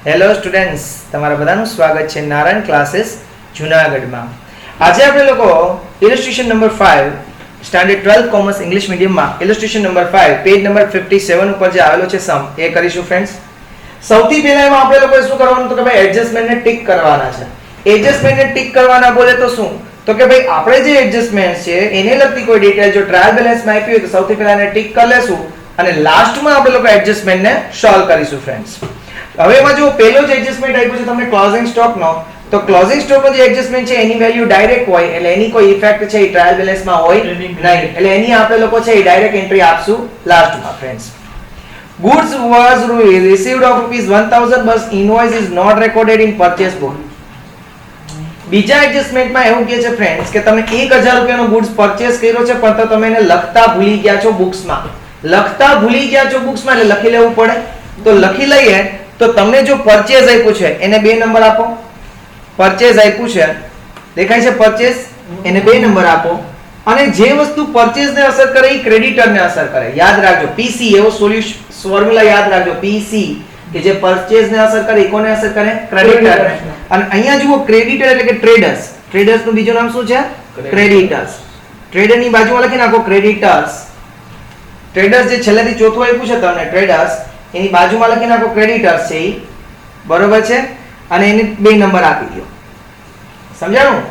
Hello students, તમારા બધાનું સ્વાગત છે નારાયણ ક્લાસીસ જૂનાગઢમાં. આજે આપણે લોકો illustration number 5 standard 12 commerce English મીડિયમમાં ઇલસ્ટ્રેશન નંબર 5 પેજ નંબર 57 ઉપર જે આવેલો છે સમ એ કરીશું ફ્રેન્ડ્સ. સૌથી પહેલા એમાં આપણે લોકો શું કરવાનું તો કે ભાઈ એડજસ્ટમેન્ટને ટિક કરવાના છે. એડજસ્ટમેન્ટને ટિક કરવાના બોલે તો શું તો કે ભાઈ આપણે જે એડજસ્ટમેન્ટ છે એને લગતી કોઈ ડિટેલ જો ટ્રાયલ બેલેન્સમાં આપી હોય તો સૌથી પહેલા એને ટિક કરી લેશું અને લાસ્ટમાં આપણે લોકો એડજસ્ટમેન્ટને સોલ્વ કરીશું ફ્રેન્ડ્સ. હવે એમાં જો પહેલો જ એડજસ્ટમેન્ટ આપ્યો છે તમને ક્લોઝિંગ સ્ટોકનો, તો ક્લોઝિંગ સ્ટોકનો જે એડજસ્ટમેન્ટ છે એની વેલ્યુ ડાયરેક્ટ હોય એટલે એની કોઈ ઇફેક્ટ છે એ ટ્રાયલ બેલેન્સમાં હોય નહીં, એટલે એની આપણે લોકો છે એ ડાયરેક્ટ એન્ટ્રી આપશું લાસ્ટમાં friends. goods was received of ₹1000 but invoice is not recorded in purchase book. બીજા એડજસ્ટમેન્ટમાં એવું કહે છે ફ્રેન્ડ્સ કે તમે 1000 રૂપિયાનો ગુડ્સ પરચેસ કર્યો છે પણ તો તમે એને લખતા ભૂલી ગયા છો બુક્સમાં. લખતા ભૂલી ગયા છો બુક્સમાં એટલે લખી લેવું પડે. તો લખી લઈએ તો તમને જો પરચેઝ આપ્યું છે એને 2 નંબર આપો. પરચેઝ આપ્યું છે દેખાય છે પરચેઝ, એને 2 નંબર આપો. અને જે વસ્તુ પરચેઝ ને અસર કરે એ ક્રેડિટર ને અસર કરે. યાદ રાખજો પીસી એવો સોલ્યુશન ફોર્મ્યુલા યાદ રાખજો. પીસી કે જે પરચેઝ ને અસર કરે કોને અસર કરે? ક્રેડિટર. અને અહીંયા જુઓ ક્રેડિટર એટલે કે ટ્રેડર્સ. ટ્રેડર્સ નું બીજું નામ શું છે? ક્રેડિટર્સ. ટ્રેડર ની બાજુમાં લખી નાખો ક્રેડિટર્સ. ટ્રેડર્સ જે છેલ્લેથી ચોથું આપ્યું છે તમને ટ્રેડર્સ એની બાજુમાં લખી નાખો ક્રેડિટર્સ છે ઈ. બરોબર છે? અને એને 2 નંબર આપી દો. સમજાણું?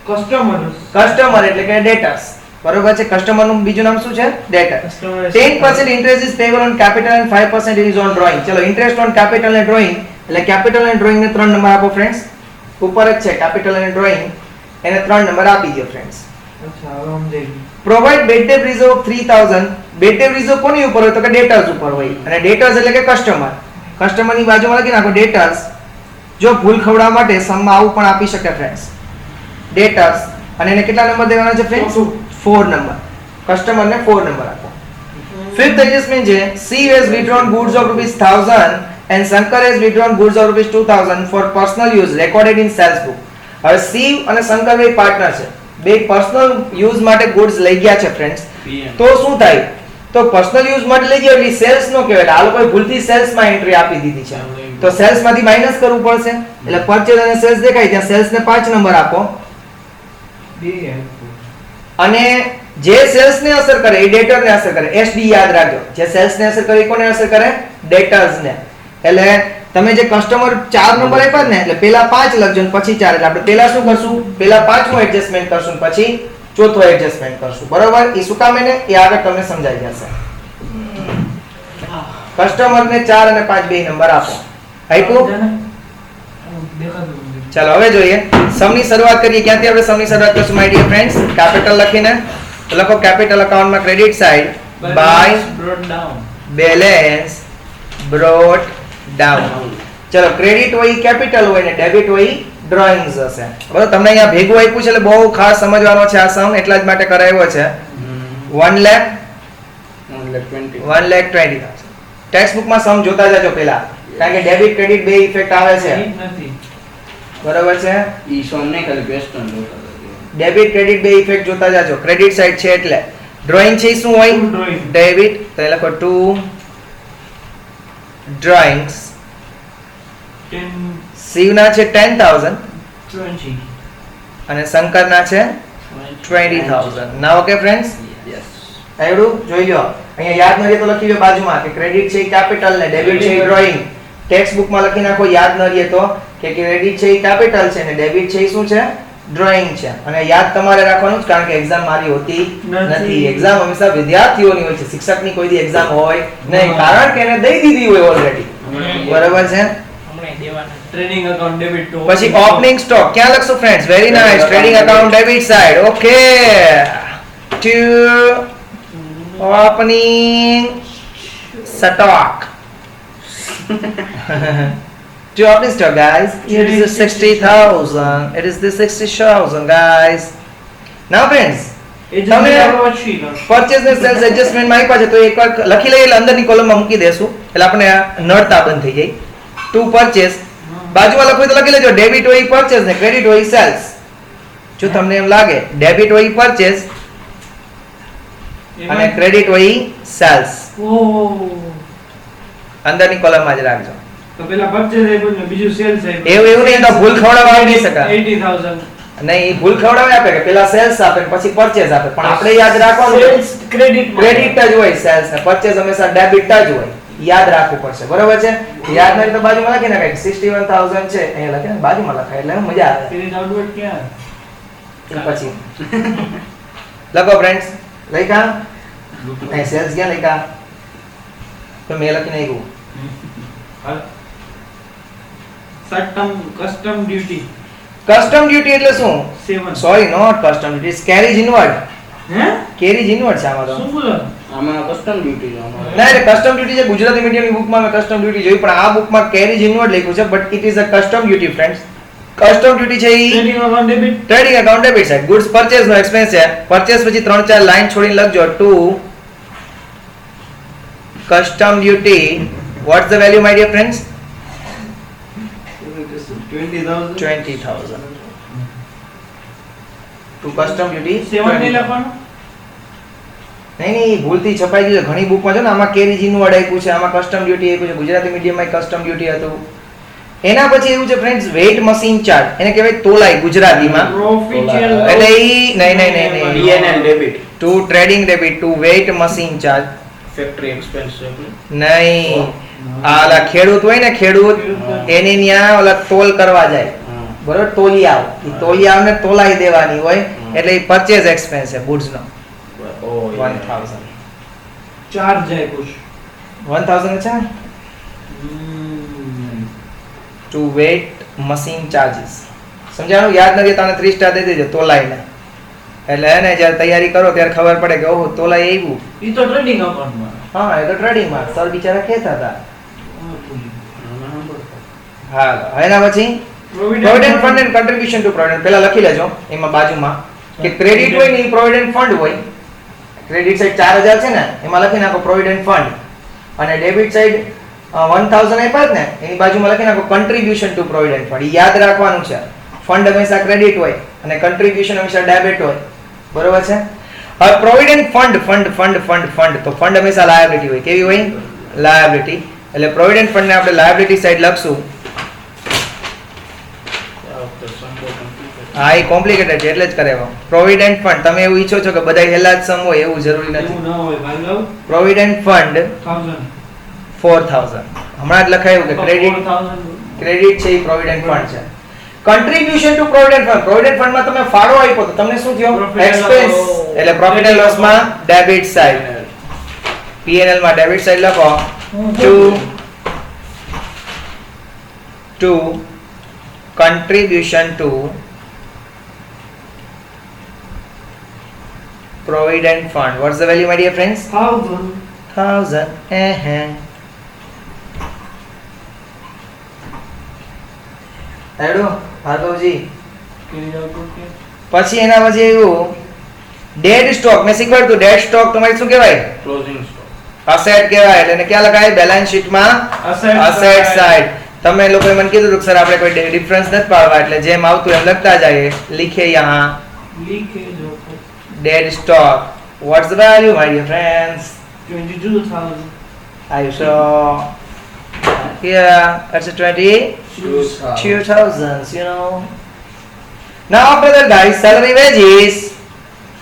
કસ્ટમર એટલે કે ડેટર્સ. બરોબર છે? કસ્ટમર નું બીજું નામ શું છે? ડેટર. 10% interest is payable on capital and 5% is on drawing. ચલો interest on capital and drawing એટલે capital and drawing ને 3 નંબર આપો ફ્રેન્ડ્સ. ઉપર જ છે capital and drawing એને 3 નંબર આપી દો ફ્રેન્ડ્સ. અચ્છા હવે સમજાઈ ગયું. Provide bad debt reserve of 3000. Bad debt reserve કોની ઉપર હોય તો કે ડેટર્સ ઉપર હોય. અને ડેટર્સ એટલે કે કસ્ટમર. કસ્ટમર ની બાજુમાં લખી નાખો ડેટર્સ. જો ભૂલ ખવડાવવા માટે સમમાં આવું પણ આપી શકે ફ્રેન્ડ્સ. ડેટર્સ અને એને કેટલા નંબર દેવાના છે ફ્રેન્ડ્સ? 4 નંબર. કસ્ટમર ને 4 નંબર આપો. ફિફ્થ એડજસ્ટમેન્ટ છે C has withdrawn goods of ₹1000 and Shankar has withdrawn goods of ₹2000 for personal use recorded in sales book. હવે શિવ અને શંકર બે પાર્ટનર છે. બે પર્સનલ યુઝ માટે ગુડ્સ લઈ ગયા છે ફ્રેન્ડ્સ. તો શું થાય તો પર્સનલ યુઝ માટે લઈ ગયા એટલે સેલ્સ નો કહેવાય. આ લોકોએ ભૂલથી સેલ્સ માં એન્ટ્રી આપી દીધી છે તો સેલ્સ માંથી માઈનસ કરવું પડશે. એટલે પરચેઝ અને સેલ્સ દેખાય ત્યાં સેલ્સ ને 5 નંબર આપો. અને જે સેલ્સ ને અસર કરે એ ડેટર ને અસર કરે. એસડી યાદ રાખજો. જે સેલ્સ ને અસર કરે એ કોને અસર કરે? ડેટર્સ ને. એટલે તમે જે કસ્ટમર 4 નંબર આપ્યા ને એટલે પહેલા 5 લખજો ને પછી 4. એટલે આપણે પહેલા શું કરશું? પહેલા 5મો એડજસ્ટમેન્ટ કરશું પછી ચોથો એડજસ્ટમેન્ટ કરશું. બરોબર? એ શું કામ એને એ આગળ તમને સમજાઈ જશે. કસ્ટમર ને 4 અને 5 બે નંબર આપો. આપ્યું? ચાલો હવે જોઈએ સમની શરૂઆત કરીએ. ક્યાંથી આપણે સમની શરૂઆત કરશું માય ડિયર ફ્રેન્ડ્સ? કેપિટલ લખીને લખો કેપિટલ અકાઉન્ટમાં credit side by balance brought down. ચલો ક્રેડિટ હોય કેપિટલ હોય ને ડેબિટ હોય ડ્રોઈંગ્સ હશે. બરોબર? તમને અહીંયા ભેગું આપ્યું છે એટલે બહુ ખાસ સમજવાનો છે આ સમ એટલા જ માટે કરાવ્યો છે. 1,20,000. ટેક્સ્ટ બુકમાં સમ જોતા જાજો પહેલા કારણ કે ડેબિટ ક્રેડિટ બે ઇફેક્ટ આવે છે. બરોબર છે? ઈ સોન ને ખાલી ક્વેશ્ચન જોતા ડેબિટ ક્રેડિટ બે ઇફેક્ટ જોતા જાજો. ક્રેડિટ સાઈડ છે એટલે ડ્રોઈંગ છે શું હોય? ડેબિટ. તો એ લખો 2 drawings. શિવના છે 10,000 અને શંકરના છે 20,000. ના ઓકે ફ્રેન્ડ્સ? યસ. આવડું જોઈ લો. અહીંયા યાદ ન રહે તો લખી લો બાજુમાં કે ક્રેડિટ છે કેપિટલ ને ડેબિટ છે ડ્રોઈંગ. ટેક્સ્ટ બુકમાં લખી નાખો યાદ ન રહે તો કે ક્રેડિટ છે કેપિટલ છે ને ડેબિટ છે શું છે? ડ્રોઈંગ છે. અને યાદ તમારે રાખવાનું જ કારણ કે એક્ઝામ મારી હોતી નથી. એક્ઝામ હંમેશા વિદ્યાર્થીઓની હોય છે. શિક્ષકની કોઈ દી એક્ઝામ હોય નહીં કારણ કે એને દઈ દીધી હોય ઓલરેડી. બરાબર છે? ટ્રેડિંગ અકાઉન્ટ ડેબિટ ટુ પછી ઓપનિંગ સ્ટોક ક્યાં લખશું friends? Very nice. Trading account debit side. Okay. To opening stock. To opening stock guys, it is the 60,000. It is the 60,000 guys. Now friends, તમે purchase ને cells adjustment માં આપ્યા છે તો એકવાર લખી લઈએ એટલે અંદરની કોલમમાં મૂકી દેશું એટલે આપણે નડતા બંધ થઈ જાય. ટુ પરચેઝ બાજુમાં લખવું તો લખી લેજો ડેબિટ હોય પરચેઝ ને ક્રેડિટ હોય સેલ્સ. જો તમને એમ લાગે ડેબિટ હોય પરચેઝ અને ક્રેડિટ હોય સેલ્સ અંદરની કોલમમાં જ રાખજો. તો પેલા પરચેઝ આપ્યું ને બીજું સેલ્સ આપ્યું. એવું નહીં તો ભૂલ ખવડાવવા આપી શકાય. 80,000 નહીં, એ ભૂલ ખવડાવે આપે કે પેલા સેલ્સ આપે ને પછી પરચેઝ આપે, પણ આપણે યાદ રાખવાનું સેલ્સ ક્રેડિટ ક્રેડિટ જ હોય, સેલ્સ ને પરચેઝ હંમેશા ડેબિટ જ હોય. યાદ રાખવું પડશે, બરોબર છે? યાદ નહીં તો બાજુમાં લખી નાખાય 61,000 છે, અહીંયા લખે ને બાજુમાં લખાય એટલે મજા આવે. ક્રેડિટ આઉટવર્ડ ક્યાં? એ પછી લખો ફ્રેન્ડ્સ, લખ્યા અહીં સેલ્સ ક્યાં લખ્યા? તો મેં લખી નાખ્યું કસ્ટમ ડ્યુટી કસ્ટમ ડ્યુટી એટલે શું? 7. Sorry, not custom duty, it's carriage inward. Hey carriage inward છે આમાં તો. શું બોલો? આમાં કસ્ટમ ડ્યુટી છે અમારે. ના, એટલે કસ્ટમ ડ્યુટી છે ગુજરાતી મીડિયમની બુકમાં મેં કસ્ટમ ડ્યુટી જોઈ, પણ આ બુકમાં કેરીજ ઇનવર્ડ લખ્યું છે, but it is a custom duty friends. Custom duty છે ઈ trading account debit trading account debit side. Goods purchase નો એક્સપેન્સ છે. પરચેઝ પછી 3-4 લાઈન છોડીને લખજો to custom duty. What's the value my dear friends? 20,000 20,000 to custom duty 7 નહીં લખવાનું. નહીં, ભૂલથી છપાઈ ગયું છે ઘણી બુકમાં. જો ને આમાં કેરીજ ઇનવર્ડ આપ્યું છે, આમાં કસ્ટમ ડ્યુટી આપ્યું છે, ગુજરાતી મીડિયમમાં કસ્ટમ ડ્યુટી હતું. એના પછી એવું છે ફ્રેન્ડ્સ, વેઇટ મશીન ચાર્જ, એને કહેવાય તોલાઈ ગુજરાતીમાં. Official એટલે ઈ નહીં PNL debit, to trading debit to weight machine charge factory expense છે. નહીં. આ ઓલા ખેડૂત હોય ને, ખેડૂત એની ન્યા ઓલા તોલ કરવા જાય, બરોબર? તોલિયાઓ, ઈ તોલિયાઓને તોલાઈ દેવાની હોય, એટલે ઈ પરચેઝ એક્સપેન્સ છે ગુડ્સ નો. 1000 ચાર્જ જાય કુછ 1000 છે ને ટુ વેઇટ મશીન ચાર્જીસ. સમજાણું? યાદ નથી? તને 3 સ્ટાર દઈ દેજો તોલાઈને, એટલે હે ને જ્યારે તૈયારી કરો ત્યારે ખબર પડે કે ઓહો તોલાઈ આવ્યું. ઈ તો ટ્રેડિંગ અકાઉન્ટમાં. હા, એ તો ટ્રેડિંગમાં સર બિચારા કહેતા હતા. હા, એના પછી provident fund and contribution to provident પહેલા લખી લેજો એમાં બાજુમાં કે ક્રેડિટ હોય ને એ પ્રોવિડન્ટ ફંડ હોય. ક્રેડિટ સાઈડ 4000 છે ને, એમાં લખી નાખો પ્રોવિડન્ટ ફંડ, અને ડેબિટ સાઈડ 1000 આપ્યા ને, એની બાજુમાં લખી નાખો કન્ટ્રીબ્યુશન ટુ પ્રોવિડન્ટ ફંડ. યાદ રાખવાનું છે, ફંડ હંમેશા ક્રેડિટ હોય અને કન્ટ્રીબ્યુશન હંમેશા ડેબિટ હોય, બરોબર છે? હવે provident fund fund fund fund fund તો ફંડ હંમેશા લાયબિલિટી હોય. કેવી હોય? લાયબિલિટી. એટલે પ્રોવિડન્ટ ફંડ ને આપણે લાયબિલિટી સાઈડ લખશું. હા, એ કોમ્પ્લિકેટેડ છે એટલે જ કરેવો. પ્રોવિડન્ટ ફંડ, તમે એવું ઈચ્છો છો કે બધા હેલા જ સમ હોય એવું જરૂરી એવું નથી. ન હોય ભાઈ. પ્રોવિડન્ટ ફંડ 1000 4000 હમણાં જ લખાયું કે ક્રેડિટ 4000 ક્રેડિટ છે એ પ્રોવિડન્ટ ફંડ છે. Contribution to provident fund, provident ફંડમાં તમે ફાળો આપ્યો તો તમને શું થયો? Profit and expense. loss. એટલે પ્રોફિટ એન્ડ લોસ માં ડેબિટ સાઈડ, P&L માં ડેબિટ સાઈડ લખો two contribution to provident fund. What's the value, my dear friends? 1000. એડો ભાર્ગવજી. પછી એના પછી એવું ડેડ સ્ટોક મેં શીખવાડ્યું. ડેડ સ્ટોક તમારી શું કહેવાય? Closing stock. અસેટ કહેવાય. એટલે એને ક્યાં લખાય? બેલેન્સ શીટમાં અસેટ સાઈડ. તમે લોકોએ મને કીધું કે સર આપણે કોઈ ડિફરન્સ નથી પાડવા, એટલે જેમ આવતું એમ લખતા જઈએ. લીખે યહાં dead stock. What's the value, my dear friends? 22,000 Are you sure? Yeah, that's a 22,000, you know. Now after that, guys, salary wages.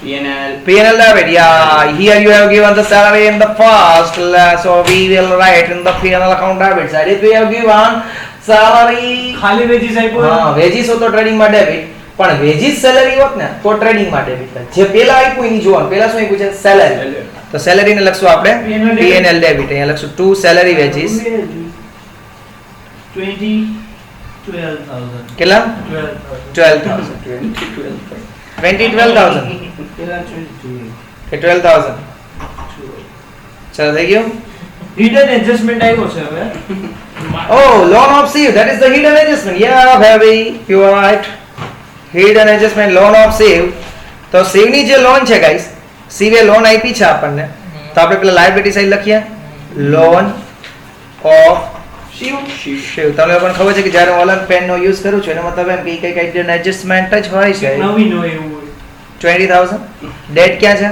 P&L debit. Yeah, here you have given the salary in the first, so we will write in the P&L account debit side. If we have given salary, ખાલી veggies આપ્યો. હા, veggies હો તો trading માં debit, પણ veggies salary હોત ને તો ટ્રેડિંગ માં ડેબિટ થાય. જે પેલા આપ્યું એની જોવાનું, પેલા શું આપ્યું છે? સેલરી. તો સેલરી ને લખશું આપણે P&L ડેબિટ. અહીંયા લખશું ટુ સેલરી વેજીસ. 12,000 કેટલા? 12,000 12,000 પેલા 22 કે 12,000. ચાલો થઈ ગયું. હિડન એડજસ્ટમેન્ટ આવ્યો છે હવે. Oh, loan of Sieve. That is the hidden adjustment. Yeah, baby, you are right. Hidden adjustment, loan of Sieve. તો Sieve ની જે લોન છે ગાઈસ, Sieve એ લોન આપી છે આપણને, તો આપણે પેલા લાયબિલિટી સાઈડ લખીએ લોન ઓફ Sieve. તમને પણ ખબર છે કે જ્યારે ઓલન પેન નો યુઝ કરું છું એનો મતલબ એમ કે કઈ હિડન એડજસ્ટમેન્ટ જ હોય છે. નવી નો એવું હોય. 20,000. ડેટ ક્યાં છે?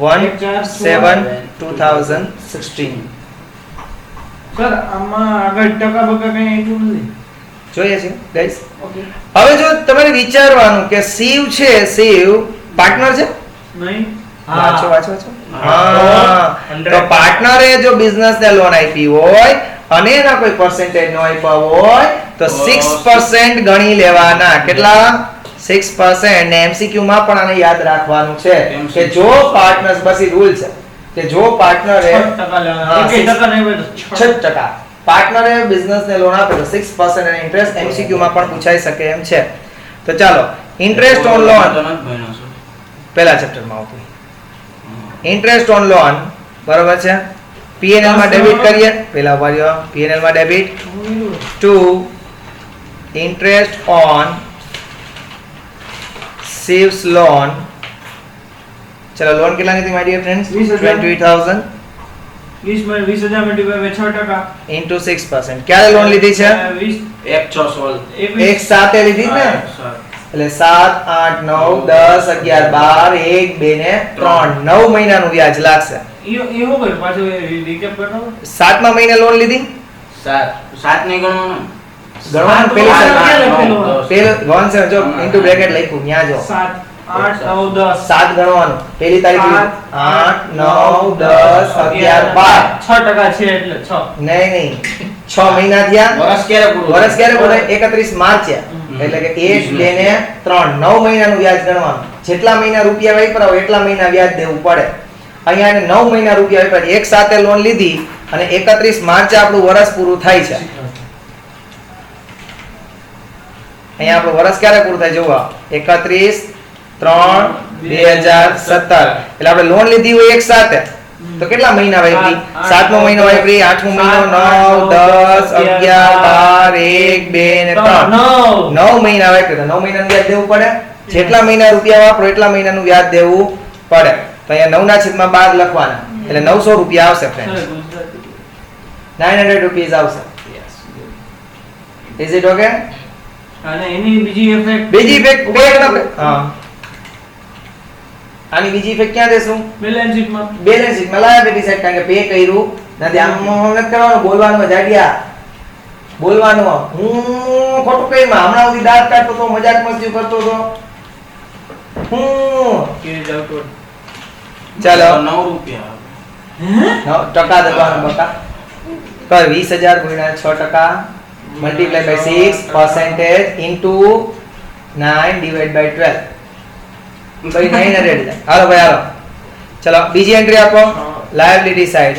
1/7/2016. સર આમાં આગળ ટકા બકા કઈ આપ્યું નથી. જોઈએ છે ગાઈસ. ઓકે. હવે જો તમારે વિચારવાનું કે શિવ છે, શિવ પાર્ટનર છે. નહીં. વાંચો વાંચો વાંચો. હા. હા, તો પાર્ટનરે જો બિઝનેસ ને લોન આપી હોય અને એના કોઈ પર્સન્ટેજ નો આપ્યા હોય તો 6% ગણી લેવાના. કેટલા? 6%. ને એમસીક્યુ માં પણ આને યાદ રાખવાનું છે કે જો પાર્ટનર્સ બસ રૂલ છે કે જો પાર્ટનરે 6% લેવાના. હા, એક ટકા નહીં હોય તો 6%. પાર્ટનરે બિઝનેસ ને લોન આપે તો 6% અને ઇન્ટરેસ્ટ એમસીક્યુ માં પણ પૂછાઈ શકે એમ છે. તો ચાલો, ઇન્ટરેસ્ટ ઓન લોન પહેલા ચેપ્ટર માં આવતું. ઇન્ટરેસ્ટ ઓન લોન બરોબર છે. પીએનએલ માં ડેબિટ કરીએ. પહેલા વાળ્યો પીએનએલ માં debit to interest on Shiv's loan. ચલો, લોન કેટલાની હતી my dear friends? 20000 20,000 multiply 6%. into 6%. ક્યારે લોન લીધી છે? 20 એક સાથે લીધી ને, એટલે 7 8 9 10 11 12 1 2 ને 3 9 મહિનાનું વ્યાજ લાગશે. એવું ભાઈ પાછું રીકેપ કરતો. 7મા મહિને લોન લીધી. સાત નહીં ગણવાનું. ગણવાનું પેલું સાત છે. ક્યાં લખેલું? પેલું ગણ છે જો ઇન્ટુ બ્રેકેટ લખ્યું ત્યાં જો 7 8 9 10 7 ગણવાનું. પેલી તારીખ 8 9 10 11 12 6% છે એટલે 6. નહીં નહીં 6 મહિના થયા. વર્ષ ક્યારે પૂરું? વર્ષ ક્યારે પૂરું? 31 માર્ચે. એટલે કે 1 2 ને 3 9 મહિનાનું વ્યાજ ગણવાનું. જેટલા મહિના રૂપિયા વાપરાવો એટલા મહિના વ્યાજ દેવું પડે. અહીંયા એને 9 મહિના રૂપિયા વાપર્યા, એક સાથે લોન લીધી અને 31 માર્ચે આપણું વર્ષ પૂરું થાય છે. અહીંયા આપણું વર્ષ ક્યારે પૂરું થાય જોવો, 31 3 2017. એટલે આપણે લોન લીધી હોય એક સાથે તો કેટલા મહિના વાપરી? 7મો મહિનો વાપરી, 8મો મહિનો 9 10 11 12 1 2 ને 3 9 મહિના વાપરી તો 9 મહિનાનું વ્યાજ દેવું પડે. જેટલા મહિના રૂપિયા વાપરો એટલા મહિનાનું વ્યાજ દેવું પડે. તો અહીંયા 9/12 લખવાના એટલે 900 રૂપિયા આવશે ફ્રેન્ડ. 900 રૂપીસ આવશે. Is it okay? અને એની બીજી ઇફેક્ટ બીજી ઇફેક્ટ હા, આની બીજી ઇફેક્ટ ક્યાં દેશું? બેલેન્સ શીટમાં. બેલેન્સ શીટમાં લાયબિલિટી સાઈડ, કારણ કે પે કર્યું નથી. આમ નથી કરવાનું, બોલવાનું જાડિયા બોલવાનું. હું ખોટું કઈમાં હમણાં સુધી દાંત કાઢતો તો, મજાક મસ્તી કરતો તો હું. કે જાવ તો ચાલો 9 રૂપિયા. ટકા દેવાનું બકા. કર 20000 ગુણ્યા 6% multiply by 6% into 9 divided by 12. ભાઈ 900. હાલો ભાઈ હાલો. ચલો બીજી એન્ટ્રી આપો. Liability side,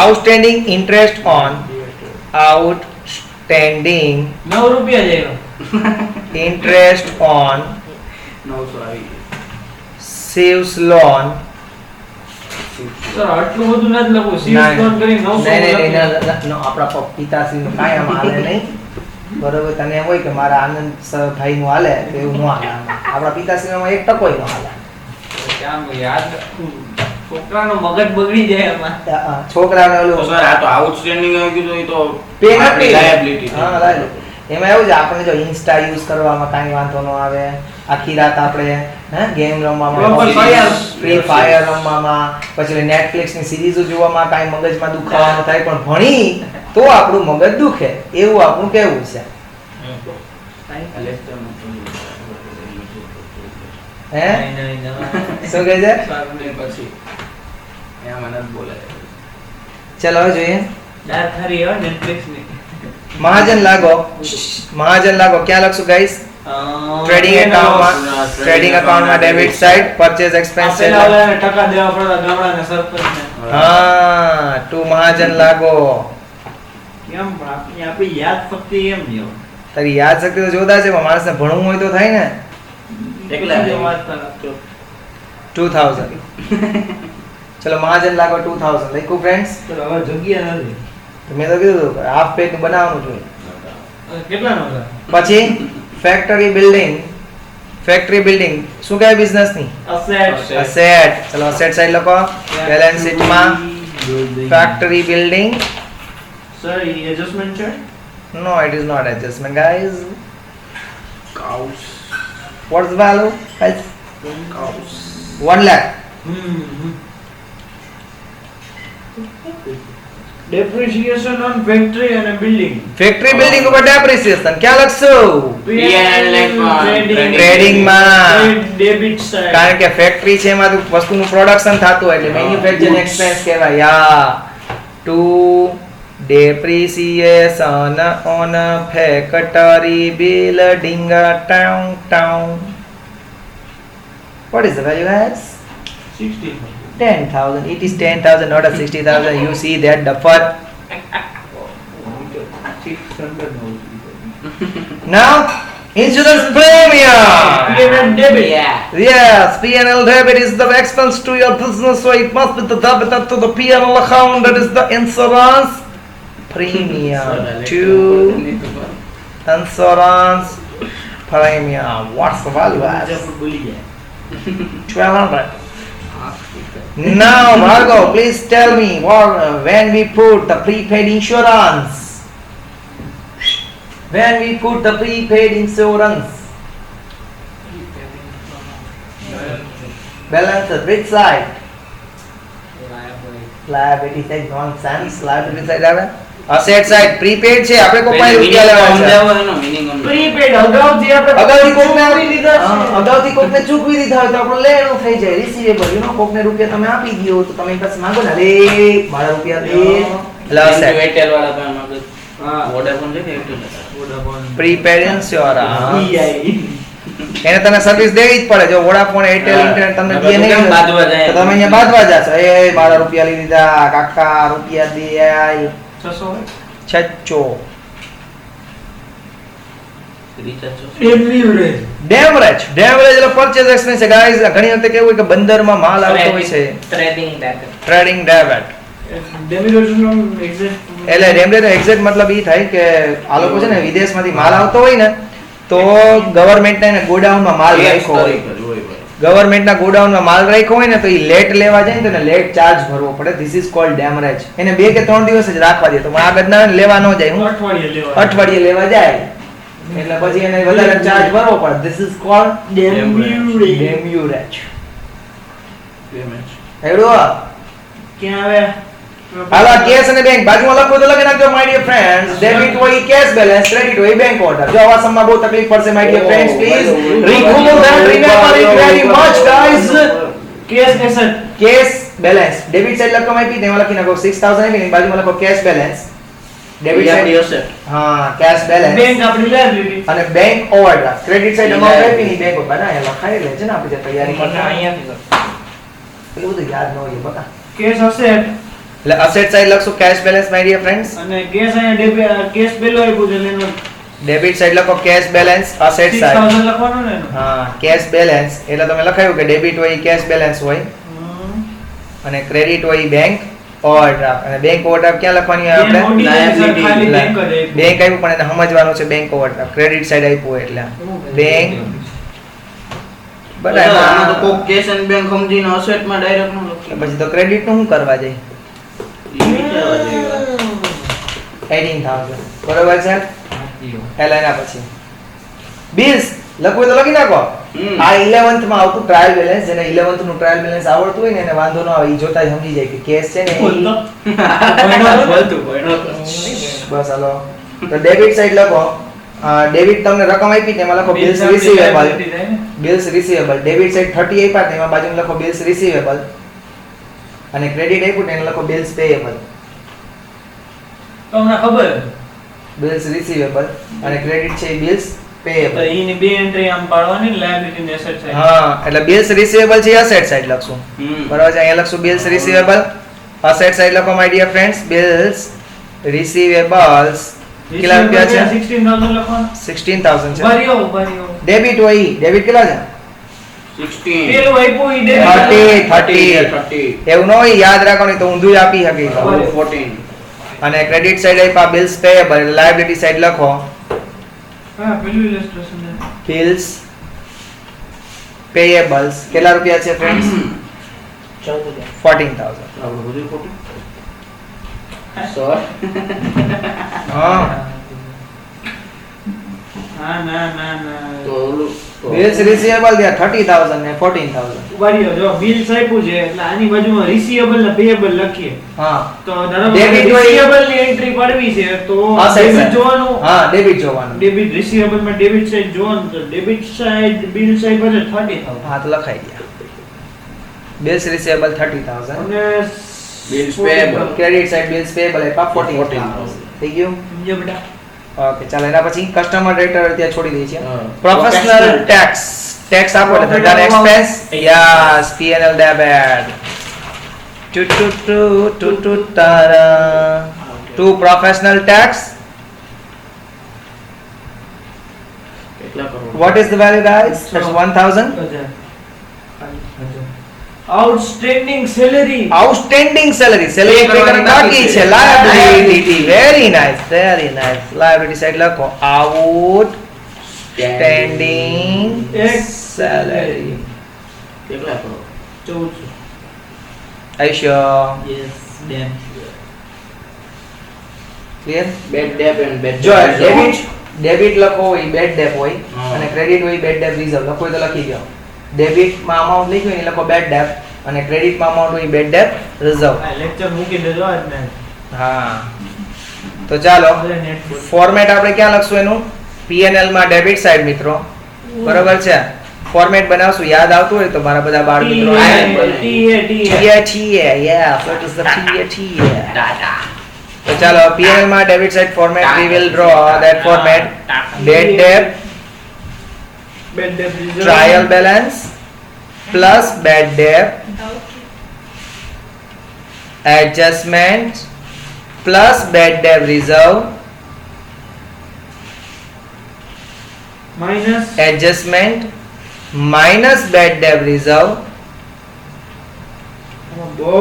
outstanding interest on outstanding 9 રૂપિયા જ આવ્યો. ઇન્ટરેસ્ટ ઓન 900 આવી Shiv's loan. સર આટલું બધું નથી લખવું. સીએસ લોન કરી 900 નો આપણા પિતાશ્રીનું કાંઈ આમાં હાલે નહીં. બરોબર, તને એમ હોય કે મારા આનંદ ભાઈ નું હાલે તો એવું ન હાલે. આપણા પિતાશ્રીમાં 1% ય ન હાલે. કેમ યાદ છોકરાનો મગજ બગડી જાય એમાં. છોકરાને તો ઓલું સર આ તો આઉટસ્ટેન્ડિંગ આવી ગયું તો એ તો પે આપણી નથી. liability છે. હા, liability. એમાં એવું છે, આપણે જો ઇન્સ્ટા યુઝ કરવામાં કાંઈ વાંધો ન આવે. આખી રાત આપણે ગેમ રમવામાં, Proper fire. ફ્રી ફાયર રમવામાં, પછી નેટફ્લિક્સ ની સિરીઝો જોવામાં કાંઈ મગજમાં દુખાવાનો થાય, પણ ભણી તો આપણું મગજ દુખે એવું આપણું કહેવું છે. હે શું કહે છે? પછી એમાં નથી બોલાય. ચલો હવે જોઈએ. દાર થારી હો નેટફ્લિક્સ ની. મહાજન લાગો. મહાજન લાગો ક્યાં લખશું ગાઈસ? ટ્રેડિંગ એકાઉન્ટમાં. ટ્રેડિંગ એકાઉન્ટમાં ડેબિટ સાઈડ પરચેઝ એક્સપેન્સ છે. પેલા વાળાને ટકા દેવા પડતા ગામડાને સરપંચને. હા, ટુ મહાજન લાગો. કેમ પણ આપણી યાદ શક્તિ એમ નહીં હોય. તારી યાદ શક્તિ તો જોરદાર છે, પણ માણસને ભણવું હોય તો થાય ને. એકલા બીજી વાત કરો. 2000. ચલો મહાજન લાગો 2000 લખ્યું ફ્રેન્ડ્સ. તો હવે જગ્યા નથી. મેં તો કીધું હાફ પેજ નું બનાવવાનું જોઈએ. કેટલાનો છે? પછી ફેક્ટરી બિલ્ડિંગ. ફેક્ટરી બિલ્ડિંગ શું કહેવાય બિઝનેસ ની? અસેટ. અસેટ. ચલો અસેટ સાઈડ લખો. બેલેન્સ શીટમાં ફેક્ટરી બિલ્ડિંગ. સર એ એડજસ્ટમેન્ટ છે? No, it is not adjustment, guys. cows What's the value, guys? cows 1 lakh. Depreciation on factory and a building. Factory building ઉપર depreciation ક્યાં લખશું? Trading માં. Debit side. કારણ કે factory છે એમાં વસ્તુનું પ્રોડક્શન થતું હોય એટલે મેન્યુફેક્ચરિંગ એક્સપેન્સ કહેવાય. યા two depreciation on factory building town. What is the value as? 60. 10,000. It is 10,000, not a 60,000. You see that duffer. 600 no. Now, insurance premium. P&L debit. Yes, P&L debit is the expense to your business, so it must be the debited to the P&L account. That is the insurance premium. To insurance premium. What's the value as? 1,200. Now, Margo, please tell me when we put the prepaid insurance. When we put the prepaid insurance. Balance at which side? Liability side, nonsense. Liability side આવે. Asset side, prepaid છે. આપણે કોઈ પાસે રૂપિયા લેવા છે. Prepaid અગાઉથી આપણે અગાઉથી કોકને ચૂકવી દીધા છે. અગાઉથી કોકને ચૂકવી દીધા હોય તો આપણું લેણું થઈ જાય. રિસીવેબલ, યુ નો, કોકને રૂપિયા તમે આપી દો તો તમે પાસે માંગો ને, લે મારા રૂપિયા દે. એટલે asset. એરટેલ વાળા પાસે માંગે. હા. વોડાફોન છે કે Airtel? Vodafone. Prepaid insurance. EI. એને તને સર્વિસ દેવી જ પડે. જો વોડાફોન, એરટેલ, હા. ઇન્ટરનેટ તમને નકર દે તો નહીં કેમ બાંધવા જાય? તો તમે અહીંયા બાંધવા જશો. એ મારા રૂપિયા લઈ લીધા, કાકા રૂપિયા દે. 600. છચ્ચો. Leverage. ડેમરેજ એટલે પરચેઝ એક્સપેન્સ છે ગાઈઝ. ઘણી વખતે કેવું હોય કે બંદરમાં માલ આવતો હોય છે. Trading debit. Depreciation on exact. એટલે ડેમરેજ એક્ઝેક્ટ મતલબ ઈ થાય કે આ લોકો છે ને વિદેશમાંથી માલ આવતો હોય ને તો ગવર્નમેન્ટના એને ગોડાઉનમાં માલ રાખ્યો હોય. ગવર્નમેન્ટના ગોડાઉનમાં માલ રાખ્યો હોય ને તો ઈ લેટ લેવા જાય ને તો એને લેટ ચાર્જ ભરવો પડે. This is called demurrage. એને 2 કે 3 દિવસ જ રાખવા દે તો આગળ ના લેવા ન જાય. હું અઠવાડિયે લેવા. અઠવાડિયે લેવા જાય એટલે પછી એને વધારે ચાર્જ ભરવો પડે. This is called demurrage. હેડો ક્યાં આવે? હાલા કેશ અને બેંક બાજુમાં લખો તો લખી નાખજો માય ડિયર ફ્રેન્ડ્સ. ડેબિટ હોય કેશ બેલેન્સ, ક્રેડિટ હોય બેંક ઓર્ડર. જો આવા સમમાં બહુ તકલીફ પડશે my dear friends. Please remove that, remember it very much guys. Cash asset. Cash balance debit side લખવામાં આપી તેમાં લખી નાખો 6000 આપી બાજુમાં લખો કેશ બેલેન્સ. ડેબિટ સાઈડ હા કેશ બેલેન્સ Bank આપણી liability. અને bank overdraft. Credit side amount આપી ની બેંક બનાય લખાઈ લે છે ને આપણે જે તૈયારી કરતા એવું બધું યાદ ન હોય બકા. Cash asset. એટલે અસેટ સાઈડ લખશું cash balance my dear friends. અને cash અહીંયા cash bill આપ્યું છે એટલે એનો ડેબિટ સાઈડ લખો કેશ બેલેન્સ, અસેટ સાઈડ 6000 લખવાનું ને એનો. હા કેશ બેલેન્સ એટલે તમે લખાયું કે ડેબિટ હોય કેશ બેલેન્સ હોય અને ક્રેડિટ હોય બેંક ઓવરડ્રાફ્ટ. અને બેંક ઓવરડ્રાફ્ટ ક્યાં લખવાની હોય આપણે? Liability. ખાલી bank જ આપ્યું. બેંક આપ્યું પણ એને સમજવાનું છે બેંક ઓવરડ્રાફ્ટ. ક્રેડિટ સાઈડ આપ્યું એટલે બેંક આમાં તો કોક કેશ એન્ડ બેંક સમજીને asset માં direct નો લખી. પછી તો ક્રેડિટ નું શું કરવા જાય? ઈ વિચારવા જેવી વાત. 18000 બરોબર છે. એટલે એના પછી બિલ્સ લખવું તો લખી નાખો. આ 11th માં આવતું ટ્રાયલ બેલેન્સ. જેને 11th નું ટ્રાયલ બેલેન્સ આવડતું હોય ને એને વાંધો ન આવે. ઈ જોતા જ સમજી જાય કે કેશ છે ને બોલતો. બસ હાલો. તો ડેબિટ સાઈડ લખો. ડેબિટ તમને રકમ આપી તેમાં લખો bills receivable. Bills receivable. Debit side 30 આપ્યા તેમાં બાજુમાં લખો બિલ્સ રિસીવેબલ. અને ક્રેડિટ આપ્યું તેને લખો બિલ્સ પેયેબલ. તમને ખબર બિલ્સ રિસીવેબલ અને ક્રેડિટ છે બિલ્સ તો પેયેબલ. એની બે એન્ટ્રી આમ પાડવાની લાયબિલિટી ને એસેટ સાઈડ. હા એટલે બિલ્સ રિસીવેબલ છે અસેટ સાઈડ લખશું. બરાબર છે. અહીંયા લખશું બિલ્સ રિસીવેબલ. અસેટ સાઈડ લખો my dear friends bills receivables. કેટલા રૂપિયા છે? 16000 લખવાનું. 16000 છે. ભર્યો. ડેબિટ હોય ઈ. ડેબિટ કેટલા છે? 16 પેલું આપ્યું ઈ debit. 30 એવું ન હોય યાદ રાખવાનું તો ઊંધું આપી શકે. 14 અને ક્રેડિટ સાઈડ આપ્યા બિલ્સ પેયેબલ. લાયબિલિટી સાઈડ લખો હા પેલું illustration છે. Bills payables. કેટલા રૂપિયા છે ફ્રેન્ડ્સ? 14000. આપણું બધું ખોટું. સર હા ના તો ઓલું તો બિલ્સ રિસીવેબલ ત્યાં 30000 ને 14000. ઉભારી જો બિલ્સ આપ્યું છે એટલે આની બાજુમાં રિસીવેબલ ને પેયેબલ લખીએ હા તો ધારો કે Debit હોય- રિસીવેબલ ની એન્ટ્રી પાડવી છે તો Asset ડેબિટ side. જોવાનું હા ડેબિટ જોવાનું. ડેબિટ રિસીવેબલ માં ડેબિટ સાઈડ જોવાનું તો ડેબિટ સાઈડ બિલ સાઈડ પર 30000 હા તો લખાઈ ગયા. Bills receivable 30000. અને Bills payable. Credit side bills payable આપ્યા 14000. થઈ ગયું? સમજ્યા બેટા ઓકે ચાલો એના પછી કસ્ટમર રેટર ત્યાં છોડી દઈએ છીએ. હા. Professional Professional. ટેક્સ આપો એટલે ધંધાનો expense yes P&L debit to તારા ટુ પ્રોફેશનલ ટેક્સ કેટલા crore? what is the value guys? That's 1000. Outstanding salary Outstanding salary Pay કરવાની બાકી બાકી છે. છે. Liability very nice liability side લખો outstanding salary. કેટલા crore? 1400 are you sure? Yes dam clear? Bad debt and bad જો debt reserve. Debit લખો હોય બેડ ડેપ હોય હા. અને ક્રેડિટ હોય બેડ ડેપ રિઝર્વ લખો હોય તો લખી દો. ડેબિટ માં અમાઉન્ટ લખ્યું હોય ને લખો બેડ ડેપ અને ક્રેડિટ માં અમાઉન્ટ હોય બેડ ડેપ રિઝર્વ. આ લેક્ચર મૂકી દેજો આજને હા તો ચાલો અરે નેટ ફોર્મેટ આપણે ક્યાં લખશું એનું P&L માં ડેબિટ સાઈડ મિત્રો બરોબર છે. ફોર્મેટ બનાવશું યાદ આવતું હોય તો મારા બધા બાળ મિત્રો yes what is the TA. તો ચાલો P&L માં debit side format we will draw that format debt debt bad debt trial balance plus bad debt adjustment plus bad debt reserve minus adjustment minus bad debt reserve બહુ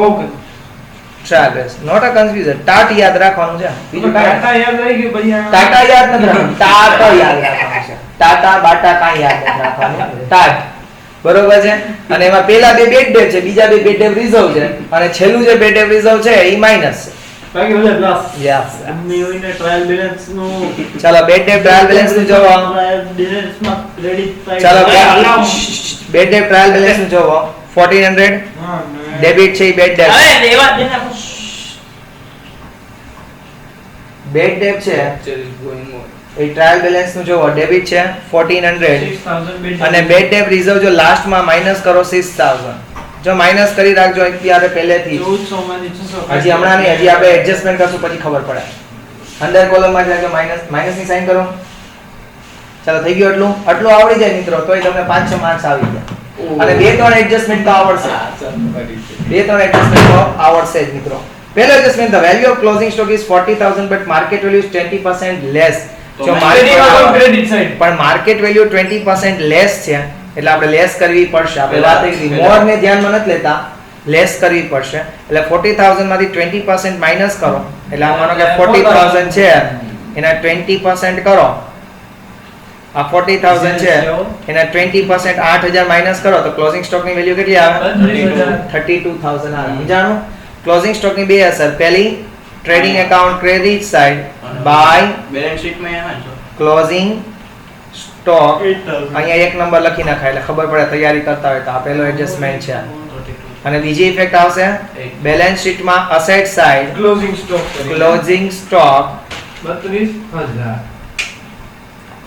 trials not a confusion TAT યાદ રાખવાનું છે બીજું કાંઈ ટાટા યાદ રહી ગયું ભૈયા ટાટા યાદ નથી રાખવાનું ટાટ યાદ રાખવાનું છે ટાટા બાટા કાંઈ યાદ નથી રાખવાનું ટાટ બરોબર છે અને એમાં પેલા બે બેડ ડેપ છે બીજા બે બેડ ડેપ રિઝર્વ છે અને છેલ્લું જે બેડ ડેપ રિઝર્વ છે એ માઈનસ છે બાકી બધા પ્લસ યસ અમને હોઈને ટ્રાયલ બેલેન્સ નું ચાલો બેડ ડેપ ટ્રાયલ બેલેન્સ નું જોવો ટ્રાયલ બેલેન્સ માં ક્રેડિટ ચાલો બેડ ડેપ ટ્રાયલ બેલેન્સ નું જોવો 1400 ડેબિટ છે બેડ ડેપ અરે દેવા દેના બેડ ડેપ છે Purchase is going on. A trial balance નું જોવો ડેબિટ છે 1400 અને બેડ ડેપ રિઝર્વ જો લાસ્ટ માં માઈનસ કરો 6000 જો માઈનસ કરી રાખજો અત્યારે પહેલેથી 1400 માંથી 600 હજી હમણાં નહીં હજી આપણે એડજસ્ટમેન્ટ કરશું પછી ખબર પડે અંદર કોલમમાં જાજો માઈનસ ની સાઈન કરો ચાલો થઈ ગયું આટલું આવડી જાય મિત્રો તોય તમને 5-6 માર્ક્સ આવી ગયા અને બે ત્રણ એડજસ્ટમેન્ટ તો આવડશે બે ત્રણ એડજસ્ટમેન્ટ તો આવડશે જ મિત્રો પહેલો adjustment the value of closing stock is 40000 but market value is 20% less જો ક્રેડિટ સાઈડ પણ માર્કેટ વેલ્યુ 20% લેસ છે એટલે આપણે લેસ કરવી પડશે આપણે વાત કરી હતી મોર ને ધ્યાનમાં નથી લેતા લેસ કરવી પડશે એટલે 40000 માંથી 20% માઈનસ કરો એટલે આ માનો કે 40000 છે એના 20% કરો આ 40000 છે એના 20% 8000 માઈનસ કરો તો ક્લોઝિંગ સ્ટોક ની વેલ્યુ કેટલી આવે 32000 આવે સમજાણું ક્લોઝિંગ સ્ટોક ની બે અસર પહેલી trading account credit side by balance sheet માં એમાં છે. ક્લોઝિંગ સ્ટોક અહીંયા એક નંબર લખી નાખાય એટલે ખબર પડે તૈયારી કરતા હોય તો આ પહેલો એડજસ્ટમેન્ટ છે અને બીજી ઇફેક્ટ આવશે બેલેન્સ શીટમાં asset side closing stock closing stock 32000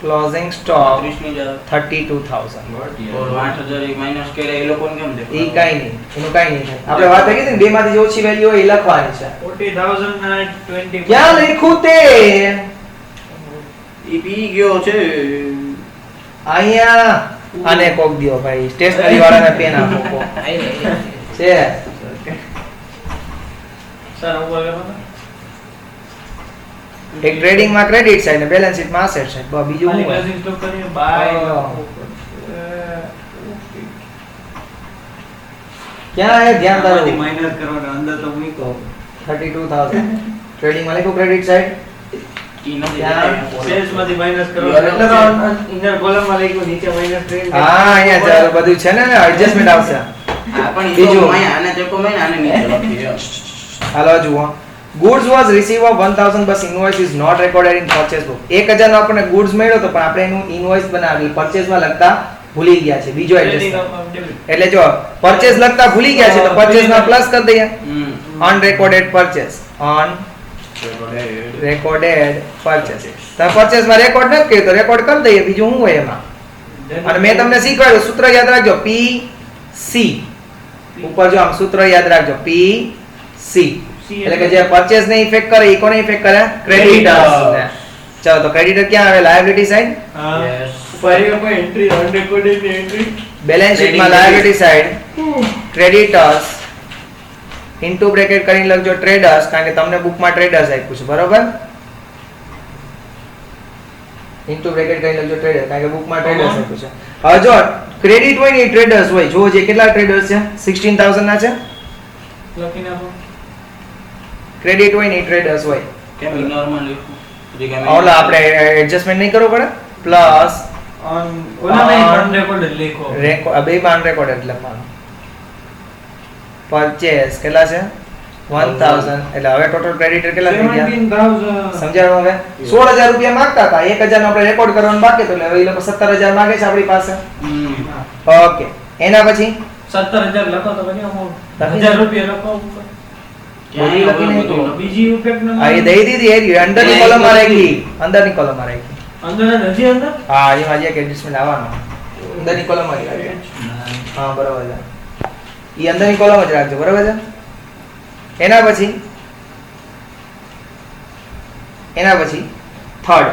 closing stock 30 ની જરૂર. 32000 ઓર 8000 ઈ minus કર્યા એ લોકોને કેમ દેખાડો? એ કાઈ નહીં એનું કાઈ નહીં થાય આપણે વાત કરી હતી ને બે માંથી જે ઓછી વેલ્યુ હોય એ લખવાની છે 40000 ના 20 ક્યાં લખ્યું તે ઈ પી ગયો છે. અહીંયા આને કોક દ્યો ભાઈ સ્ટેશનરી વાળાને પેન આપો કોક. છે સર ઉપર કરો એક ટ્રેડિંગ માં ક્રેડિટ સાઈડ ને બેલેન્સ શીટ માં અસેટ સાઈડ બસ બીજું શું હોય? ક્લોઝિંગ સ્ટોક કરીને બાય ક્યાં હે ધ્યાન તારું માઈનસ કરવાનો અંદર તો મૂકો 32000 ટ્રેડિંગ માં લખ્યું ક્રેડિટ સાઈડ ઈ નથી ત્યાં દેખાડ્યા. સેલ્સ માંથી માઈનસ કરો એટલે એટલે તો ઇનર કોલમ માં લખ્યું નીચે માઈનસ ટ્રેડ હા અહીંયા ચાલો બધું છે ને એડજસ્ટમેન્ટ આવશે આ પણ ઈ બીજું. તો માયા આને ચેકો માયા આને નીચે લખી છે. હાલો જુઓ goods was received of 1000 but invoice is not recorded in purchase book 1000 નો આપણને goods મળ્યો તો પણ આપણે એનું ઇનવોઇસ બનાવી પરચેઝ માં લખતા ભૂલી ગયા છે બીજો Trading એડજસ્ટમેન્ટ. account debit. એટલે જો પરચેસ લખતા ભૂલી ગયા છે તો પરચેસ માં પ્લસ કરી દઈએ. અનરેકોર્ડેડ પરચેસ, અનરેકોર્ડેડ પરચેસ. તમે પરચેસ માં રેકોર્ડ નથી કર્યું તો રેકોર્ડ કરી દઈએ, બીજું શું હોય એમાં. અને મેં તમને શીખવાડ્યું સૂત્ર યાદ રાખજો, PC ઉપર જો આમ સૂત્ર યાદ રાખજો, PC એટલે કે જે પરચેસ ને ઇફેક્ટ કરે એ કોને ઇફેક્ટ કરે? ક્રેડિટર્સ ને. ચલો તો ક્રેડિટર ક્યાં આવે? Liability side. હા. ફરી કોઈ એન્ટ્રી અનરેકોર્ડેડ ની એન્ટ્રી બેલેન્સ શીટમાં liability side creditors into bracket કરીને લખજો ટ્રેડર્સ, કારણ કે તમને બુકમાં ટ્રેડર્સ આપ્યું છે, બરોબર? ઇન્ટુ બ્રેકેટ કરીને લખજો ટ્રેડર, કારણ કે બુકમાં ટ્રેડર્સ આપ્યું છે. હવે જો ક્રેડિટ હોય ને એ ટ્રેડર્સ હોય. જો જે કેટલા ટ્રેડર્સ છે? 16000 ના છે. લખી નાખો. ક્રેડિટ હોય ને એ ટ્રેડર્સ હોય. કેમ ઇગ્નોરમાં લખ્યું? ઓલા આપણે એડજસ્ટમેન્ટ નહીં કરવું પડે? પ્લસ ઓલામાં અનરેકોર્ડેડ લખો. બે માં અનરેકોર્ડેડ લખવાનું. પરચેસ કેટલા છે? 1000. એટલે હવે ટોટલ ક્રેડિટર કેટલા થઈ ગયા? 17000. સમજાણું હવે? 16000 રૂપિયા માંગતા હતા, 1000 નો આપણે રેકોર્ડ કરવાનું બાકી હતું, એટલે હવે એ લોકો 17000 માંગે છે આપણી પાસે. ઓકે, એના પછી 17000 લખો તો બની amount. લખી 1000 રૂપિયા લખો ઉપર. બધી લખી નહીં તો. બીજી ઇફેક્ટ ન આ એ દઈ દીધી એ અંદરની કોલમમાં રાખી, અંદરની કોલમમાં રાખી. અંદર જ હજી અંદર હા, એમાં જે એડજસ્ટમેન્ટ આવવાનો અંદરની કોલમમાં જ રાખજો. હા, બરાબર છે. ઈ અંદરની કોલમ જ રાખજો, બરાબર છે? એના પછી third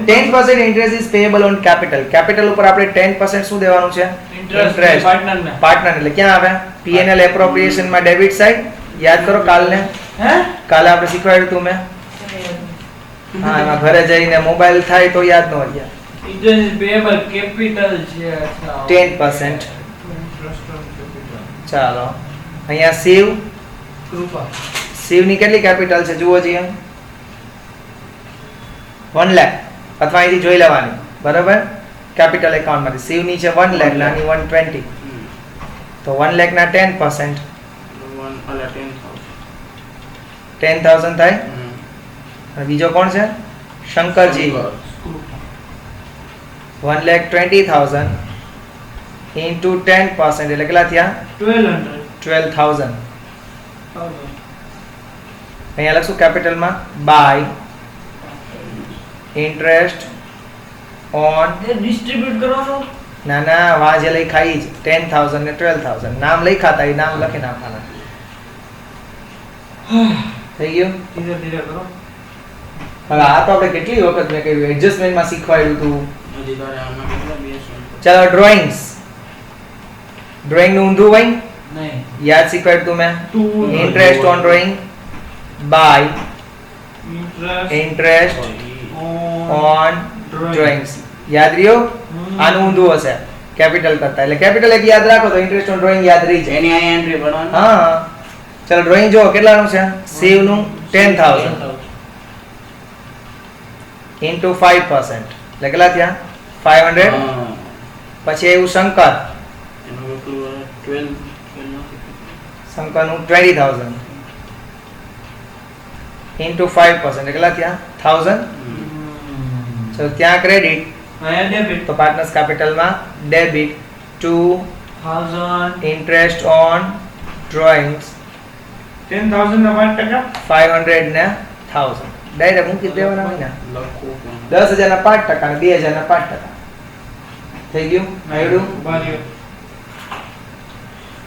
10% interest is payable on capital. Capital ઉપર આપણે 10% શું દેવાનું છે? ઇન્ટરેસ્ટ પાર્ટનરને. પાર્ટનર એટલે ક્યાં આવે? P&L એપ્રોપ્રિએશન માં ડેબિટ સાઈડ. યાદ કરો કાલે હે આપણે શીખવાડ્યું તું મેં. હા, એમાં ઘરે જઈને મોબાઈલ થાય તો યાદ ન હોય. ઇન્ટરેસ્ટ પેયેબલ કેપિટલ છે. અચ્છા 10%. Interest on capital. ચાલો અહીંયા શિવ કૃપા. શિવની કેટલી કેપિટલ છે જુઓ છીએ? 1 લાખ અથવા અહીંથી જોઈ લેવાની, બરાબર? કેપિટલ એકાઉન્ટમાંથી શિવની છે 1 લાખ, નાની 120. તો 1 લાખ ના 10% 10,000 થાય. અને બીજો કોણ છે? શંકરજી. 1,20,000 into 10% એટલે કેટલા થયા? 12,000. અહીંયા લખશું કેપિટલમાં બાય ઇન્ટરેસ્ટ ઓન. ડિસ્ટ્રીબ્યુટ કરવાનું. ના ના, વાં જે લખાઈ જ 10,000 ને 12,000 નામ લખાતા એ નામ લખી નાખવાના. થઈ ગયું? ધીરે ધીરે કરો. હવે આ તો આપણે કેટલી વખત મેં કહ્યું એડજસ્ટમેન્ટમાં શીખવાડ્યું હતું. હજી તારે આમાં કેટલા બે છે? ચાલો ડ્રોઈંગ્સ. ડ્રોઈંગ નું ઊંધું હોય નહીં. યાદ શીખવાડ્યું તું મેં. To interest on drawing by interest interest on drawings. યાદ રહ્યો? આનું ઊંધું હશે કેપિટલ કરતા. એટલે કેપિટલ એક યાદ રાખો તો ઇન્ટરેસ્ટ ઓન ડ્રોઈંગ યાદ રહી જાય. એની આ એન્ટ્રી ભરવાની. હા, ચાલો ડ્રોઈંગ જો કેટલાનું છે? શિવ નું 10,000 into 5% એટલે કેટલા થયા? 500. હા. પછી એવું શંકર, એનું એટલું 12 નથી. શંકરનું 20,000 into 5% એટલે કેટલા થયા? 1000. તો ત્યાં ક્રેડિટ અહીંયા ડેબિટ તો પાર્ટનર્સ કેપિટલમાં debit to 1000 interest on drawings 10,000 ના 5%. 500 ને 1000 ડાયરેક્ટ મૂકી દેવાના હોય ને. લખવું પણ. 10,000 ના 5% અને 2,000 ના 5%. થઈ ગયું? આવડ્યું? બાજુ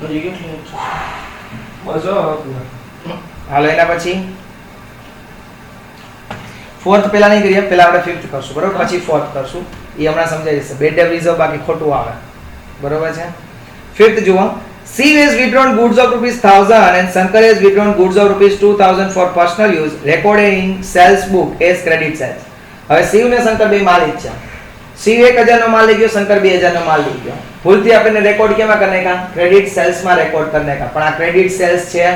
હજી કેટલી છે? બસો. હાલો એના પછી ફોર્થ પેલા નહીં કરીએ, પેલા આપણે ફિફ્થ કરશું, બરોબર? પછી ફોર્થ કરશું. એ હમણાં સમજાઈ જશે. બેડ ડેબ રિઝર્વ બાકી ખોટું આવે, બરોબર છે? ફિફ્થ જુઓ. Siv has withdrawn goods of ₹1,000 and Shankar has withdrawn goods of ₹2,000 for personal use recorded in sales book as credit sales. હવે શિવ ને શંકર બે માલિક છે. શિવ 1,000 નો માલ લઈ ગયો, શંકર 2,000 નો માલ લઈ ગયો. ભૂલથી આપણે રેકોર્ડ કેમાં કરી નાખ્યા? ક્રેડિટ સેલ્સ માં રેકોર્ડ કરી નાખ્યા. પણ આ ક્રેડિટ સેલ્સ છે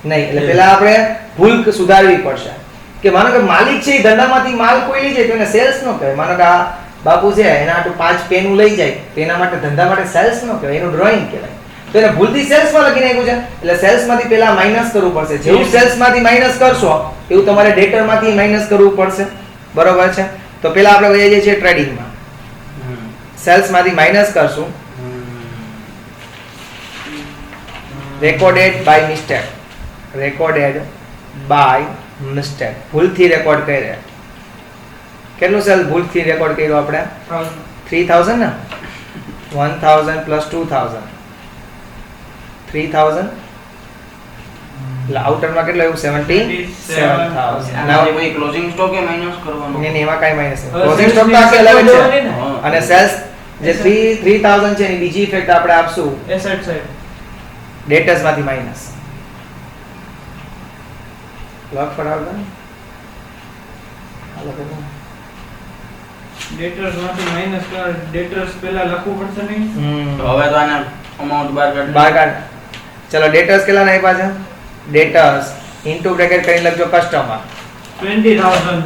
નહીં. એટલે પહેલા આપણે ભૂલ સુધારવી પડશે. કે માનો કે માલિક છે એ ધંધામાંથી માલ કોઈ લઈ જાય તો એને સેલ્સ નો કહેવાય. માનો કે આ બાપુ છે એના આટલું 5 પેનું લઈ જાય તો એના માટે ધંધા માટે સેલ્સ નો કહેવાય, એનું ડ્રોઈંગ કહેવાય. તો એને ભૂલથી સેલ્સ માં લખી નાખ્યું છે. એટલે સેલ્સ માંથી પહેલા માઈનસ કરવું પડશે. જેવું સેલ્સ માંથી માઈનસ કરશો એવું તમારે ડેટર માંથી માઈનસ કરવું પડશે, બરોબર છે? તો પહેલા આપણે વહી જઈએ છીએ ટ્રેડિંગ માં. સેલ્સ માંથી માઇનસ કરશું. Recorded by mistake, recorded by mistake, ભૂલથી રેકોર્ડ કર્યા. કેટલું સેલ ભૂલથી રેકોર્ડ કર્યું આપણે? 3000 ને 1000 પ્લસ 2000 3000 એટલે આઉટરમાં કેટલો આવ્યું? 77000. આનાથી ભાઈ ક્લોઝિંગ સ્ટોક એ માઈનસ કરવાનો. નહીં એમાં કાંઈ માઇનસ નહીં. હવે ક્લોઝિંગ સ્ટોક તો sales આખી અલગ જ જોવાની છે. ને. હા. અને સેલ્સ જે 3000 છે એની બીજી ઇફેક્ટ આપણે આપશું એસેટ સાઈડ ડેટર્સ માંથી માઇનસ. લખ ફટાફટ કરો. હાલો કરો. ડેટર્સ માંથી માઈનસ કર. ડેટર્સ પહેલા લખવું પડશે નહીં. તો હવે તો આના અમાઉન્ટ બહાર કાઢ. બાર કાઢ. ચલો ડેટર્સ કેટલા ના આપ્યા છે? ડેટર્સ ઇન્ટુ બ્રેકેટ કરીને લખજો કસ્ટમર. 20000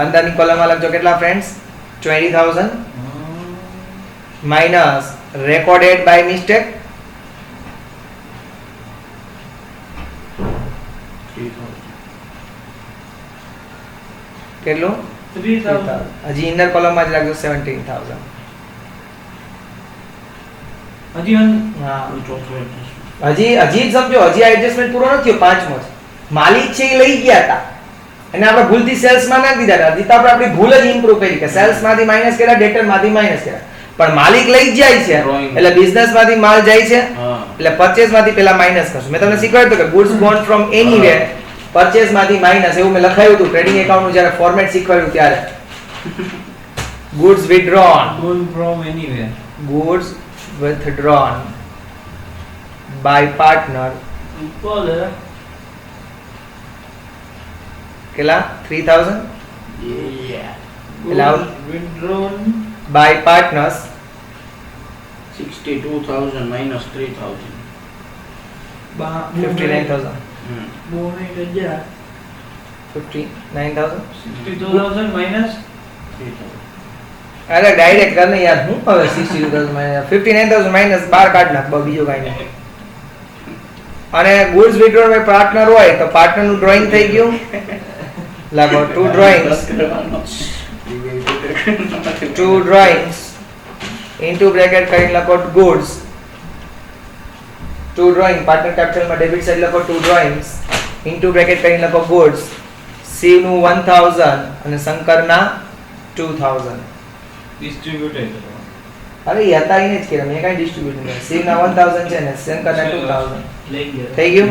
અંદરની કોલમમાં લખજો કેટલા friends? 20000 minus recorded by mistake. કેટલું? 3000 હજી ઇનર કોલમમાં જ રાખજો 17000. હજી હા હજી જ સમજો, હજી આ એડજસ્ટમેન્ટ પૂરો નથી થયો. પાંચમો છે. માલિક છે એ લઈ ગયા હતા અને આપણે ભૂલથી સેલ્સ માં નાખી દીધા હતા. તો આપણે આપણી ભૂલ જ ઇમ્પ્રૂવ કરી કે સેલ્સ માંથી માઈનસ કર્યા, ડેટર માંથી માઈનસ કર્યા. પણ માલિક લઈ જ જાય છે એટલે બિઝનેસ માંથી માલ જાય છે એટલે પરચેસ માંથી પેલા માઈનસ કરશું. મેં તમને શીખવાડ્યું હતું કે goods gone from anywhere, purchase માંથી માઈનસ એવું મેં લખાયું હતું ટ્રેડિંગ એકાઉન્ટ નું જ્યારે ફોર્મેટ શીખવાડ્યું ત્યારે. Goods withdrawn, gone from anywhere. goods withdrawn by partner બોલે કેટલા? 3000 goods withdrawn by partners 62000 minus 3000. 59000 59,000 59000 62,000 minus 3000. અરે ડાયરેક્ટ કર ને યાર. હું હવે 62000 માઈનસ 59000 માઈનસ 12 કાઢ નાખ બસ, બીજું કાંઈ નહીં. અને ગુડ્સ વિથડ્રોન બાય પાર્ટનર હોય તો પાર્ટનર નું ડ્રોઈંગ થઈ ગયું. લાગો two drawings into bracket કરીને લખો goods. two drawing partner capital માં ડેબિટ સાઈડ લખો two drawings into bracket કરીને લખો goods. શિવ નું 1000 અને શંકર ના 2000. distributed. અરે એ હતા એને જ કે મેં કાંઈ ડિસ્ટ્રીબ્યુટ નહીં. શિવ ના 1000 છે ને શંકર ના 2000 લઈ ગયા. થઈ ગયું.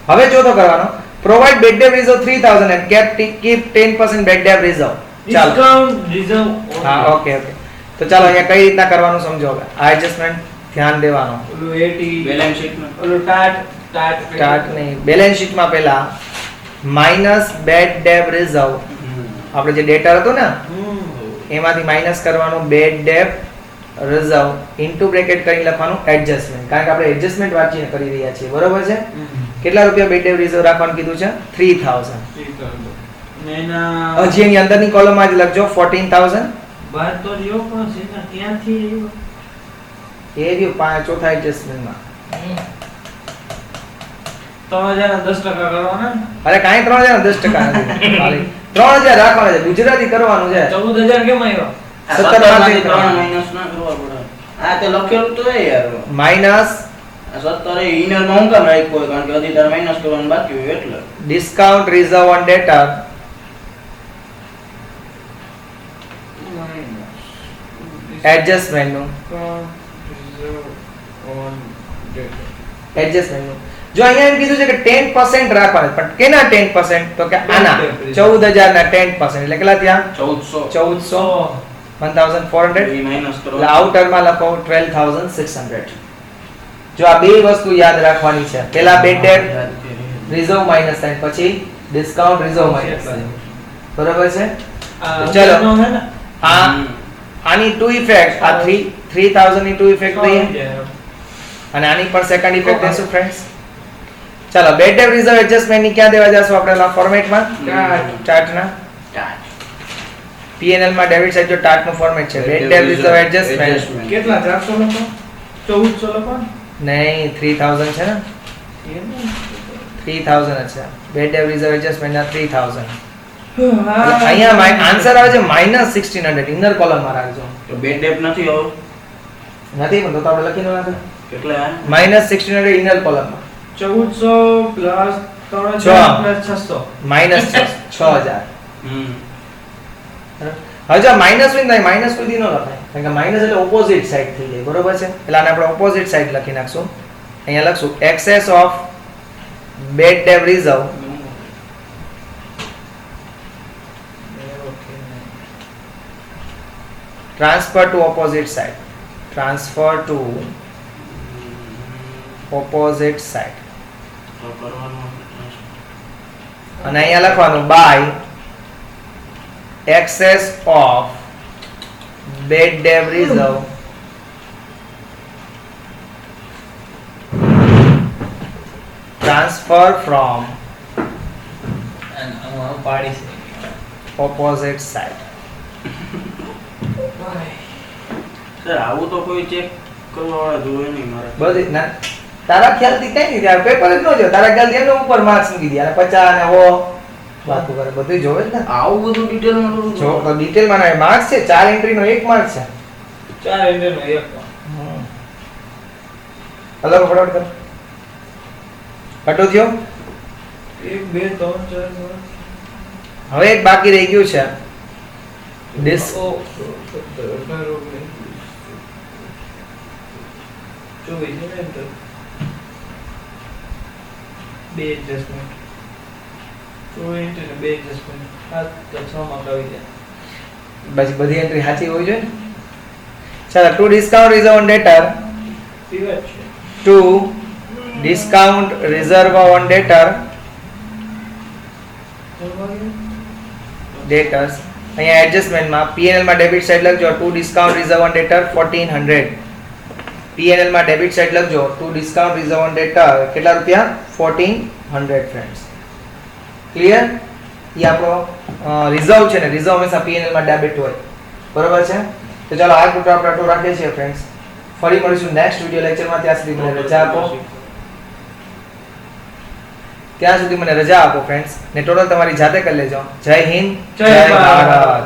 હવે ચોથો કરવાનો provide bad debt reserve 3000 and keep 10% bad debt reserve. ચાલો Discount reserve. હા ઓકે ઓકે. તો ચાલો અહીંયા કઈ રીતના કરવાનું સમજો. હવે આ એડજસ્ટમેન્ટ ધ્યાન દેવાનો. ઓલું 80 બેલેન્સ શીટ માં ઓલું ટાટ સ્ટાર્ટ નહીં, બેલેન્સ શીટમાં પહેલા માઈનસ બેડ ડેબ રિઝર્વ આપણે જે ડેટા હતો ને એમાંથી માઈનસ કરવાનું bed debt reserve into bracket કરીને લખવાનું એડજસ્ટમેન્ટ. કારણ કે આપણે એડજસ્ટમેન્ટ વાંચીને કરી રહ્યા છીએ, બરોબર છે? કેટલા રૂપિયા બેડ ડેબ રિઝર્વ રાખવાનું કીધું છે? 3000. ને એના હજી એની અંદરની કોલમમાં જ લખજો 14000. બાર તો રહ્યો પણ સીધા ત્યાંથી આવ્યો. એ રહ્યું ચોથા એડજસ્ટમેન્ટમાં. 3000 ના 10% કરવાના. અરે કાંઈ 3000 10% નથી. ખાલી 3000 રાખવાના છે, ગુજરાતી કરવાનું છે. 14000 કેમ આવ્યો? 17 માંથી 3 માઈનસ ના કરવા પડે. આ તે લખેલું તો એ યાર. માઈનસ આ 17 એ ઇનર માં હું કામ રાખ્યો હોય? કારણ કે હજી તારે માઈનસ કરવાનું બાકી હોય એટલે. Discount reserve on data adjustment નું એડજસ્ટમેન્ટ નું જો અહીંયા એમ કીધું છે કે 10% રાખવાના પણ કેના 10%? તો કે આના 14000 ના 10% એટલે કેટલા થયા? 1400 1400 એ માઈનસ કરો. એટલે આઉટર માં લખો 12600. જો આ બે વસ્તુ યાદ રાખવાની છે. પહેલા bed debt reserve minus sign, પછી ડિસ્કાઉન્ટ રિઝર્વ માઈનસ સાઈન. બરોબર છે? ચલો. આ આની ટુ ઇફેક્ટ આ 3000 ની ટુ ઇફેક્ટ દઈએ અને આની પર સેકન્ડ ઇફેક્ટ દેશું ફ્રેન્ડ્સ. ચાલો બેડ ડેબ રિઝર્વ એડજસ્ટમેન્ટ ની ક્યાં દેવા જશું આપણે આ ફોર્મેટમાં? ચાર્ટના P&L માં ડેબિટ સાઈડ જો ચાર્ટ નું ફોર્મેટ છે બેડ ડેબ રિઝર્વ એડજસ્ટમેન્ટ. કેટલા 400 લખો 1400 લખો નહીં 3000 છે ને, એમ 3000 છે બેડ ડેબ રિઝર્વ એડજસ્ટમેન્ટ ના 3000. એટલે અહીંયા આન્સર આવે છે -1600 ઇનર કોલમમાં રાખજો. તો બેડ ડેપ નથી હવે નથી પણ તો આપણે લખીને નાખો કેટલા -1600 ઇનર કોલમમાં 1400 પ્લસ 3000 છ. પ્લસ 600. -6000. હમ હવે જો માઇનસ હોય ને માઇનસ કોઈ દી ન લખાય કારણ કે માઇનસ એટલે ઓપોઝિટ સાઈડ થઈ જાય બરોબર છે એટલે આને આપણે ઓપોઝિટ સાઈડ લખી નાખશું અહીંયા લખશું excess of bad debt reserve transfer to opposite side તો કરવાનું અને અહીંયા લખવાનું by excess of bad debt reserve transfer from અને આમાં પાડી છે. opposite side. સર આવું તો કોઈ ચેક કરવા વાળા જોવે નહીં મારે બધી ના તારા ખ્યાલથી કઈ નહીં યાર પેપર જ ન જો તારા ખ્યાલથી એમને ઉપર માર્ક્સ મૂકી દે અને 50 અને 100 વાતો કરે બધું જોવે જ ને આવું બધું ડિટેલમાં કરું જો તો ડિટેલમાં ના માર્ક્સ છે 4 એન્ટ્રીનો 1 માર્ક છે 4 એન્ડરનો એક હલો ફટાફટ કર કટો થયો 1 2 3 4 હવે એક બાકી રહી ગયું છે This- 2 એડજસ્ટમેન્ટ 2 એડજસ્ટમેન્ટ આ તો 6 માં આવી જાય. બસ બધી એન્ટ્રી સાચી હોવી જોઈએ ને ચાલો to discount reserve on debtor પીવટ છે. To discount reserve on debtor debtors અહીંયા એડજસ્ટમેન્ટમાં પીએનએલ માં ડેબિટ સાઈડ લખજો to discount reserve on debtor 1400 PNL માં ડેબિટ સાઈડ લખજો to discount reserve on debtor કેટલા રૂપિયા 1400 ફ્રેન્ડ્સ ક્લિયર ઈ આપણો રિઝર્વ છે ને રિઝર્વ હંમેશા પીએનએલ માં ડેબિટ હોય બરોબર છે તો ચાલો આ ટોટલ આપણે આટલું રાખીએ છીએ ફ્રેન્ડ્સ ફરી મળીશું નેક્સ્ટ વિડિયો લેક્ચરમાં ત્યાં સુધી મને રજા આપો ફ્રેન્ડ્સ ને ટોટલ તમારી જાતે કરી લેજો જય હિન્દ જય ભારત.